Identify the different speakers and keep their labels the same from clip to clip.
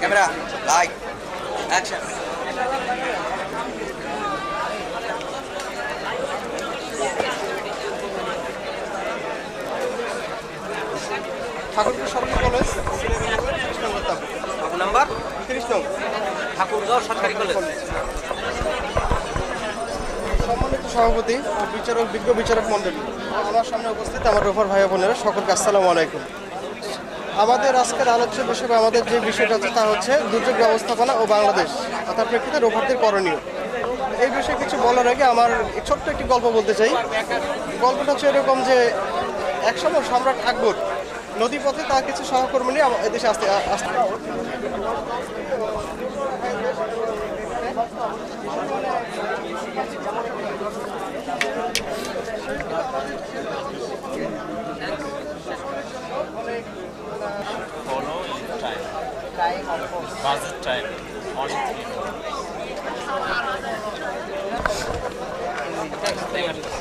Speaker 1: Camera light action.
Speaker 2: Thakurgaon সরকারি college
Speaker 1: number
Speaker 2: 30 নং
Speaker 1: ঠাকুরগাঁও সরকারি কলেজ।
Speaker 2: সম্মানিত সভাপতি ও বিচারক বিজ্ঞ বিচারক মণ্ডলী, আমার সামনে উপস্থিত আমার রোফার ভাই বোনেরা, সকলকে আসসালামু আলাইকুম। আমাদের আজকের আলোচ্য বিষয় বা আমাদের যে বিষয়টা আছে তা হচ্ছে দুর্যোগ ব্যবস্থাপনা ও বাংলাদেশ, তার প্রেক্ষিতে রোফারদের করণীয়। এই বিষয়ে কিছু বলার আগে আমার ছোট্ট একটি গল্প বলতে চাই। গল্পটা হচ্ছে এরকম যে একসময় সম্রাট আকবর নদীপথে তার কিছু সহকর্মী নিয়ে এদেশে আসতে
Speaker 3: Budget time, only 3 minutes.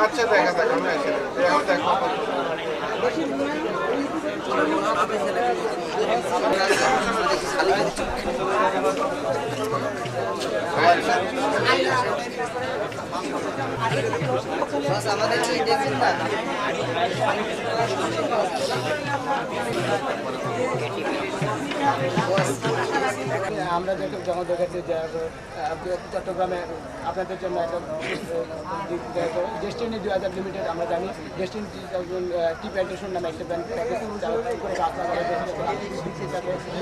Speaker 2: আচ্ছা দেখা যাক, আমি আসি দেখো।
Speaker 1: আমাদের দেখছেন না
Speaker 4: আমরা যখন দেখেছি যে চট্টগ্রামে আপনাদের জন্য একটা ডেস্টিনি 2000 লিমিটেড, আমরা জানি ডেস্টিনি টি প্ল্যান্টেশন নামে একটা ব্যাংক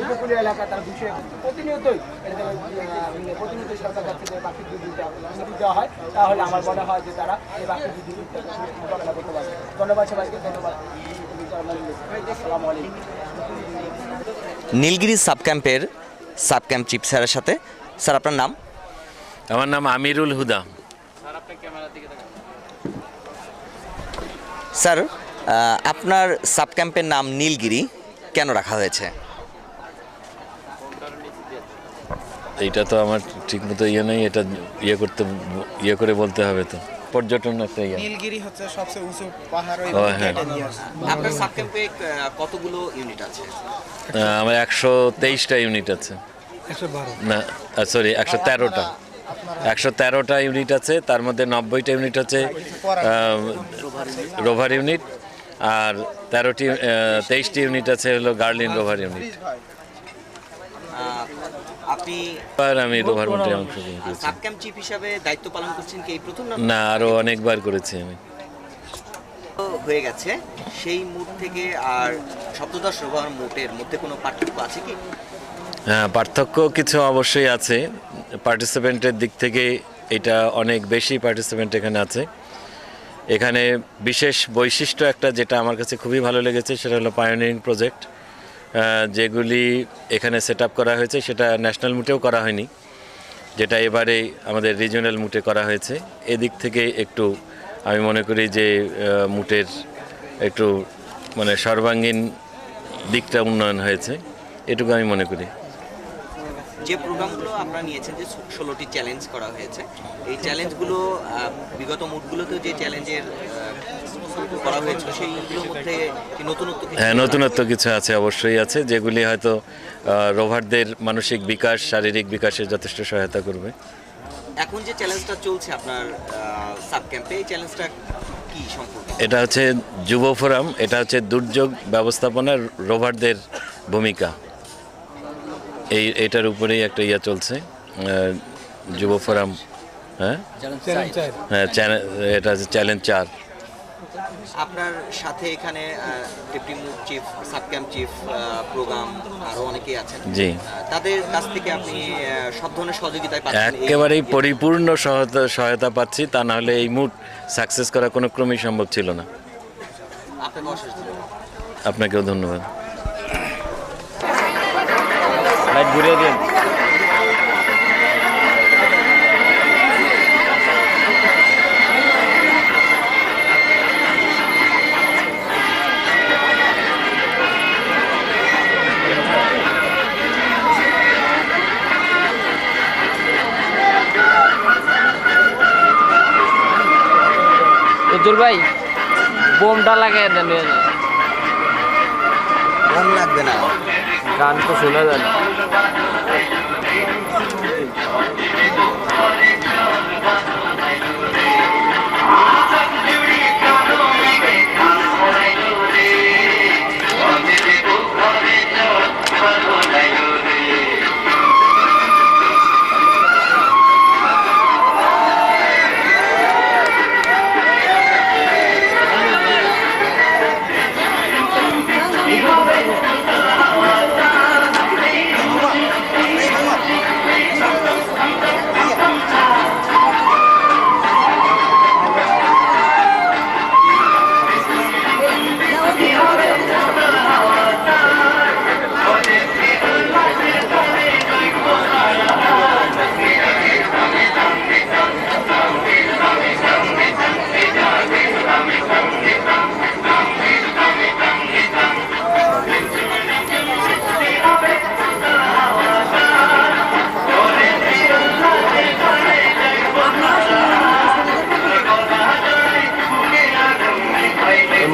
Speaker 4: উপকূল এলাকা তার বিষয়ে প্রতিনিয়তই সরকার কাছ থেকে বাকি যদি দেওয়া হয় তাহলে আমার মনে হয় যে তারা এই বাকি মোকাবেলা করতে পারবে। ধন্যবাদ সবাইকে, ধন্যবাদ। আসসালামু আলাইকুম।
Speaker 1: নীলগিরি সাবক্যাম্পের সাবক্যাম্প চিফ স্যারের সাথে। স্যার আপনার নাম?
Speaker 3: আমার নাম আমিরুল হুদা।
Speaker 1: স্যার আপনার সাবক্যাম্পের নাম নীলগিরি কেন রাখা হয়েছে?
Speaker 3: এইটা তো আমার ঠিক মতো নেই, এটা ইয়ে করে বলতে হবে তো। পর্যটন একটা
Speaker 2: নীলগিরি হচ্ছে সবচেয়ে উঁচু পাহাড়।
Speaker 3: হ্যাঁ,
Speaker 1: আপনার সাবক্যাম্পে কতগুলো ইউনিট আছে?
Speaker 3: আমার 123টা ইউনিট আছে। না সরি, 113টা 113টা ইউনিট আছে। তার মধ্যে 90টা ইউনিট হচ্ছে রোভার ইউনিট, আর 23টি ইউনিট আছে হলো গার্লিন রোভার ইউনিট। আমি রোভার মধ্যে অংশগ্রহণ করেছি।
Speaker 1: সাবক্যাম্প চিফ হিসাবে দায়িত্ব পালন করছেন কি এই প্রথম?
Speaker 3: না, আরো অনেকবার করেছি আমি।
Speaker 1: হয়ে গেছে সেই মুড থেকে আর সপ্তদশ রোভার মোটের মধ্যে কোনো পার্থক্য আছে কি?
Speaker 3: হ্যাঁ, পার্থক্য কিছু অবশ্যই আছে। পার্টিসিপেন্টের দিক থেকে এটা অনেক বেশি পার্টিসিপেন্ট এখানে আছে। এখানে বিশেষ বৈশিষ্ট্য একটা যেটা আমার কাছে খুবই ভালো লেগেছে সেটা হলো পায়োনিয়ারিং প্রজেক্ট, যেগুলি এখানে সেট আপ করা হয়েছে সেটা ন্যাশনাল মুটেও করা হয়নি, যেটা এবারে আমাদের রিজিওনাল মুটে করা হয়েছে। এদিক থেকে একটু আমি মনে করি যে মুটের একটু মানে সর্বাঙ্গীন দিকটা উন্নয়ন হয়েছে, এটুকু আমি মনে করি।
Speaker 1: যে প্রোগ্রামগুলো আপনারা নিয়েছেন, যে 16টি চ্যালেঞ্জ করা হয়েছে, এই চ্যালেঞ্জগুলো বিগত মুডগুলোতেও যে চ্যালেঞ্জের করা হয়েছিল সেইগুলোর মধ্যে
Speaker 3: নতুনত্ব কিছু আছে, অবশ্যই আছে, যেগুলি হয়তো রোভারদের মানসিক বিকাশ, শারীরিক বিকাশে যথেষ্ট সহায়তা করবে।
Speaker 1: এখন যে চ্যালেঞ্জটা চলছে আপনার সাবক্যাম্পে, এই চ্যালেঞ্জটা কি সম্পর্কে?
Speaker 3: এটা হচ্ছে যুব ফোরাম, এটা হচ্ছে দুর্যোগ ব্যবস্থাপনার রোভারদের ভূমিকা, এইটার উপরেই একটা চলছে যুব ফোরাম। হ্যাঁ, এটা হচ্ছে চ্যালেঞ্জ 4।
Speaker 1: আপনার সাথে এখানে ডেপুটি চিফ, সাবক্যাম্প চিফ, প্রোগ্রাম আরও অনেকেই আছেন,
Speaker 3: জি,
Speaker 1: তাদের কাছ থেকে আপনি সব ধরনের সহযোগিতা পাচ্ছেন?
Speaker 3: একেবারেই পরিপূর্ণ সহায়তা পাচ্ছি, তা নাহলে এই মুড সাকসেস করা কোনো ক্রমেই সম্ভব ছিল না।
Speaker 1: আপনাকে অশেষ ধন্যবাদ।
Speaker 3: আপনাকেও ধন্যবাদ। লাইট ঘুরিয়ে দিন।
Speaker 5: উজ্জ্বল ভাই বোমটা লাগিয়ে দেন,
Speaker 1: মন লাগবে না।
Speaker 5: গান তো শোনা যায় না।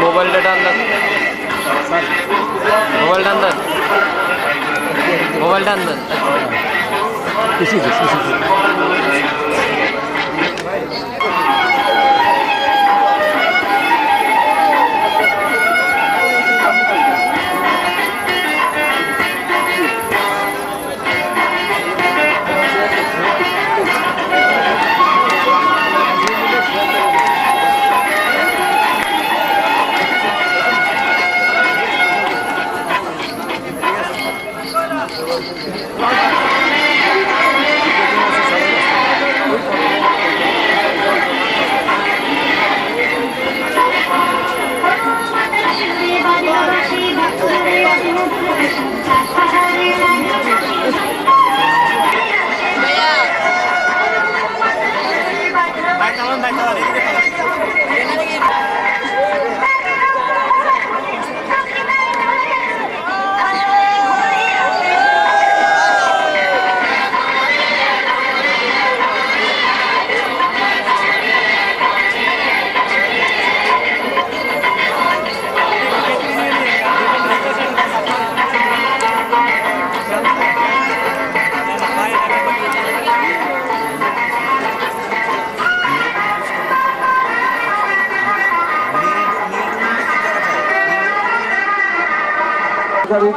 Speaker 5: মোবাইলটা টান দেন, মোবাইল টান দেন, মোবাইল টান দেন।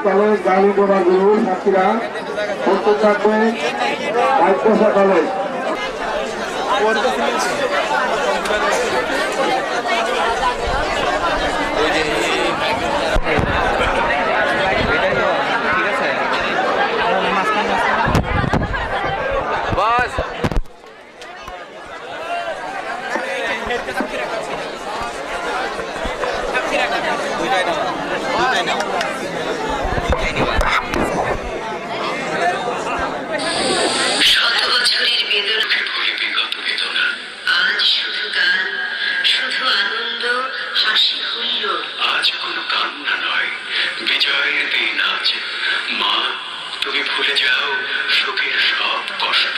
Speaker 6: কলেজ গাড়ি গোড়া গুরু ছাত্রীরা প্রস্তুত থাকবে দায়িত্ব কলেজ।
Speaker 7: আজ কোনো কান্না নয়, বিজয়ের দিন আজ। মা, তুমি ভুলে যাও সুখের সব কষ্ট।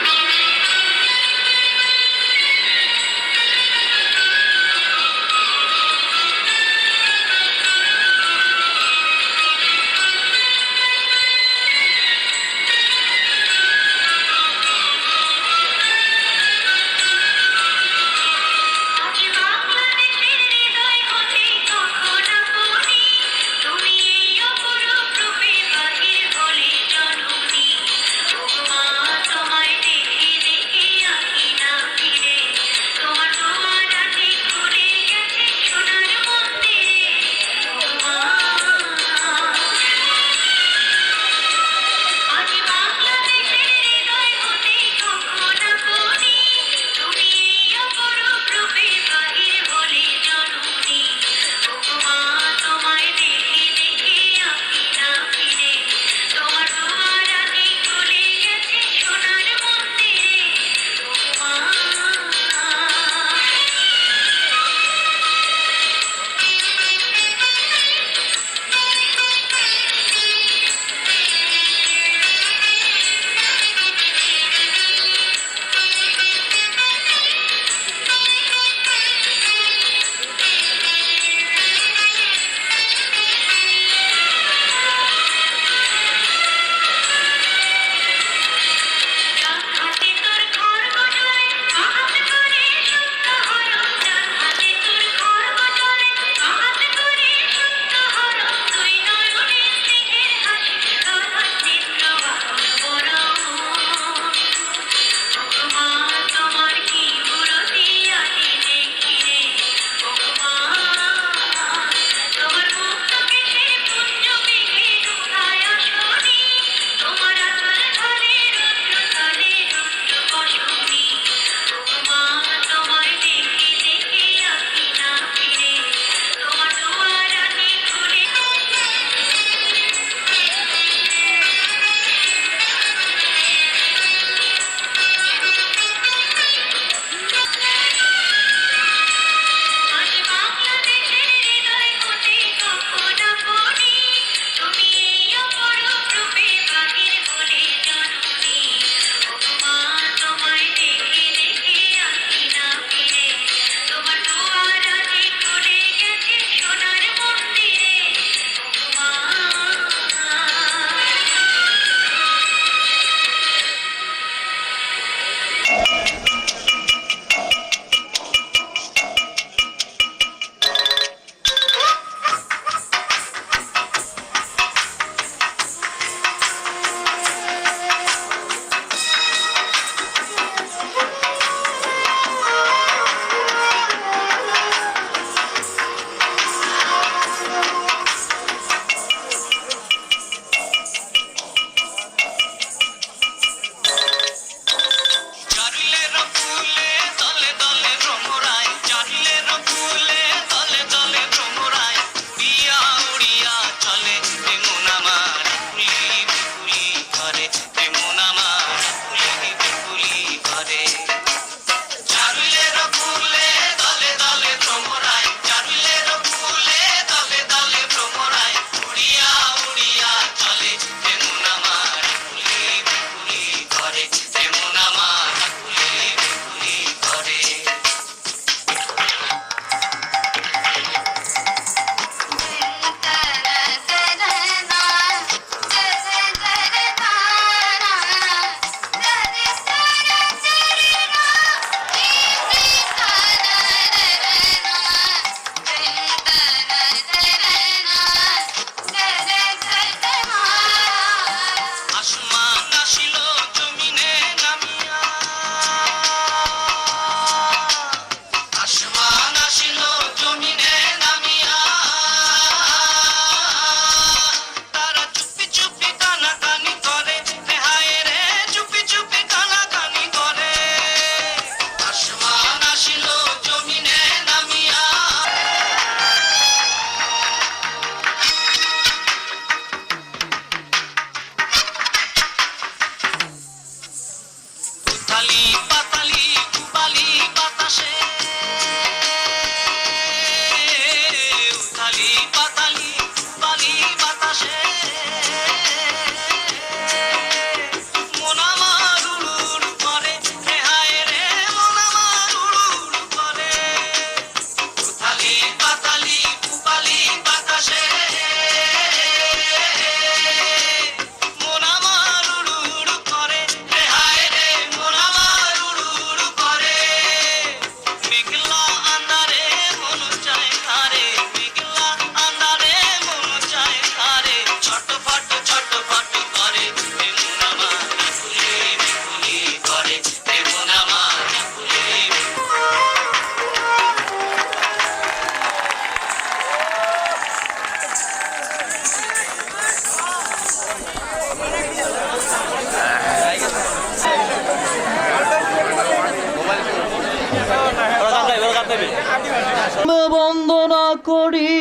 Speaker 8: করি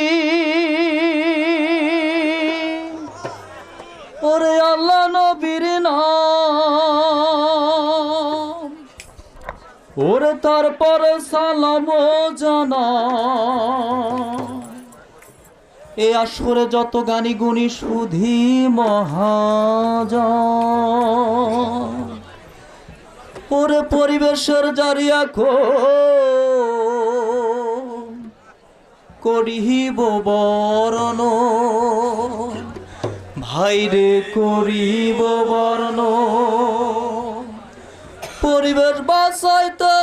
Speaker 8: ওরে আল্লাহ নবীর নাম ওরে তারপর সালাম জানা এ আসরে যত গানি গুণী সুধী মহাজন ওরে পরিবেশের জারিয়া করিব বরণ ভাইরে করিব বরণ পরিবেশ বাঁচাইতে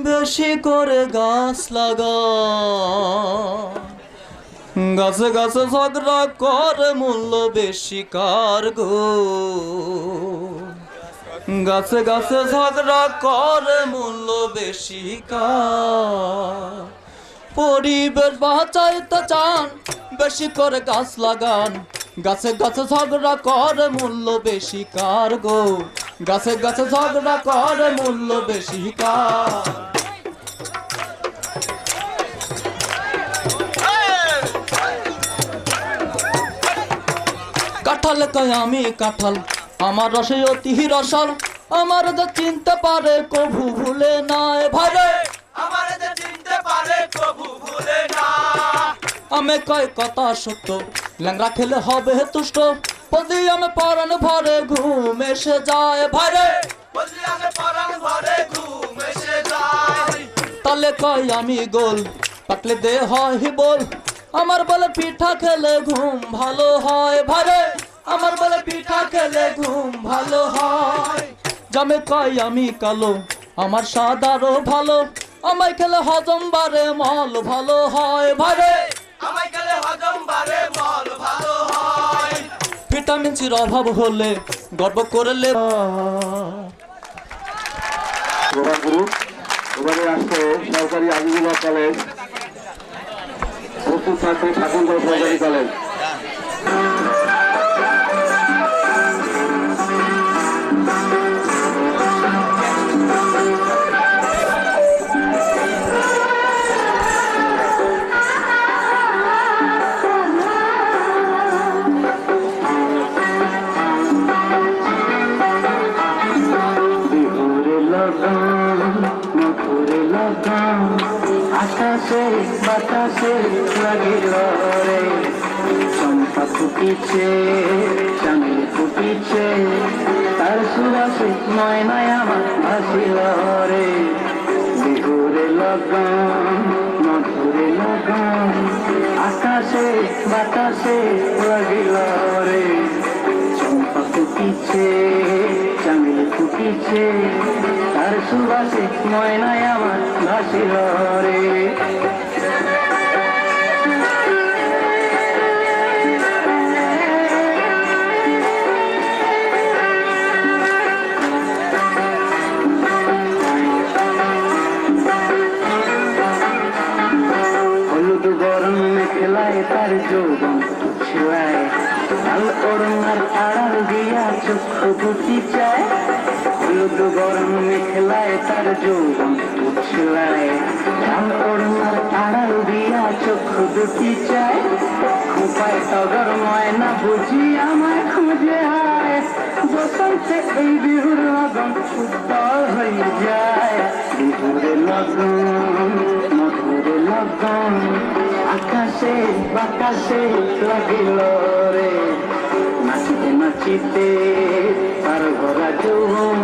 Speaker 8: বেশি করে গাছ লাগা গাছে গাছে ঝগড়া করে মূল্য বেশি কার গো গাছে গাছে ঝগড়া করে মূল্য বেশি কার পরিবেশ বাঁচাইতে চান বেশি করে গাছ লাগান গাছে গাছে ঝগড়া করে মূল্য বেশি কার গো গাছে গাছে ঝগড়া করে মূল্য বেশি কার কাঁঠাল কয় আমি কাঁঠাল আমার রসে অতি রসল আমার যে চিনতে পারে কভু ভুলে না ভাইরে আমার যে চিনতে পারে কভু ভুলে না আমি কয় কথা সত্য ল্যাংড়া খেলে হবে তুষ্ট বলদি আমি পরাণ ভরে ঘুম এসে যায় ভাইরে বলদি আমি পরাণ ভরে ঘুম এসে যায় তালে কয় আমি গোল পাকলে দে হয় বল আমার বলে পিঠা খেলে ঘুম ভালো হয় ভাইরে আমার বলে পিঠা খেলে ঘুম ভালো হয় জামে কয় আমি কালো আমার সাদারও ভালো আমায় খেলে হজম বারে মল ভালো হয় ভাইরে আমায় খেলে হজম বারে মল ভালো হয় ভিটামিন সির অভাব হলে গর্ব করলে
Speaker 6: এবারে আসছে সরকারি আজিজুল্লাহ কলেজ প্রস্তুত থাকবে ঠাকুরগাঁও সরকারি কলেজ
Speaker 9: আকাশে বাতাসে লাগিল রে চম্পা ফুটিছে চামেলি ফুটিছে তার সুবাসে ময়নায় আমার ভাসিল রে বিহুরে লগন মধুরে লগন আকাশে বাতাসে লাগিল রে চম্পা ফুটিছে চামেলি ফুটিছে তার সুবাসে ময়নায় আমার ভাসিল রে হলুদ গরম মেখেলায় তার যৌবন ছিলায় লাল ওড়নার আড়াল দিয়া চক্ষু দুটি চায় হলুদ গরম মেখেলায় তার যৌবন ছিলায় লাল ওড়নার আড়াল দিয়া চক্ষু দুটি চায় খোপায় টগর ময়না বুঝি আমায় খুঁজে আয় বসন্তে এই বিহুর লগন উত্তর হয়ে যায় বিহুরে লগন মধুরে লগন আকাশে বাতাসে লাগিল রে নাচিতে নাচিতে তার ভরা যৌবন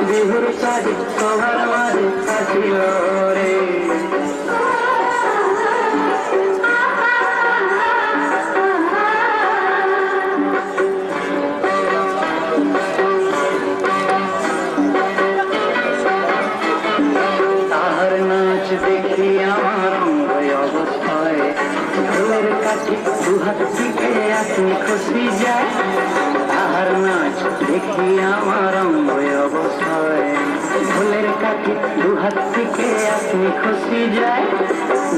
Speaker 9: বিহুর সাজে সবার মাঝে আসিল রে তাহার নাচ দেখি আমার অবস্থায় ঢোলের কাছে দুহাত দিকে আপনি খুশি যায় তাহার নাচ দেখি আমার অবস্থায় ঢোলের কাছে দুহাত দিকে আপনি খুশি যায়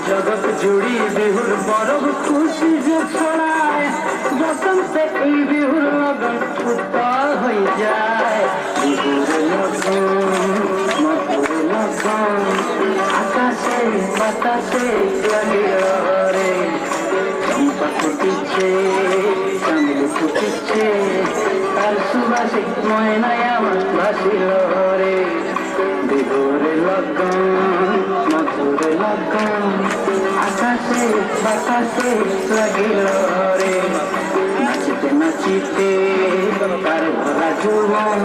Speaker 9: জগৎ জুড়ি বিহুর বড় খুশি যে ছড়ায় বসন্তে এই বিহুর লগন উত্তর হয়ে যায় বিহুর লগন মধুর লগন বাতাসে লাগিল রে চম্পা ফুটিছে চাঁদ ফুটিছে তার সুবাসে ময়নায় আমার ভাসিল রে বিহুরে লগন মধুরে লগন আকাশে বাতাসে লাগিল রে নাচিতে নাচিতে তার ভরা যৌবন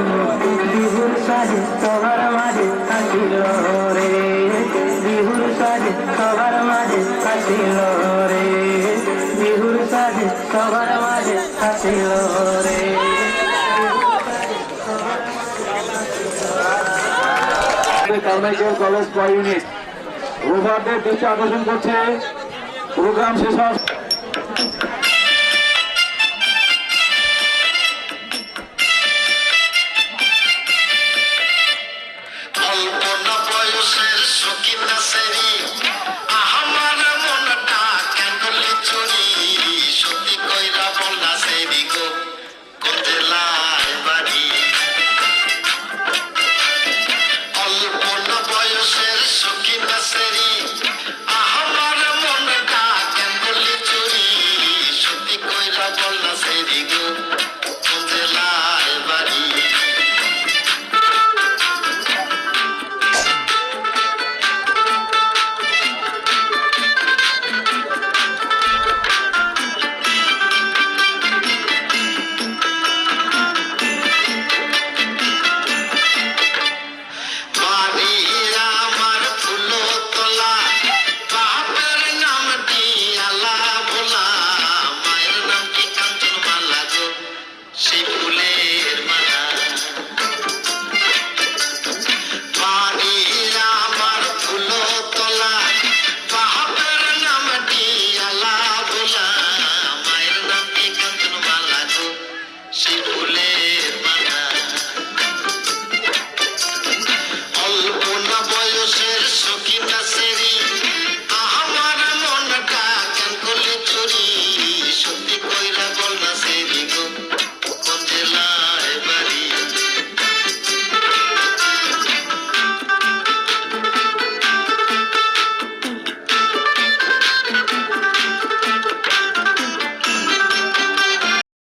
Speaker 9: বিহুর সাজে সবার মাঝে আসিল রে বিহুর সাজে সবার মাঝে আসিল রে বিহুর সাজে সবার মাঝে আসিল রে
Speaker 6: কারমাইকেল কলেজ ক ইউনিট রোভারদের দৃষ্টি আকর্ষণ করছে প্রোগ্রাম শেষ হওয়ার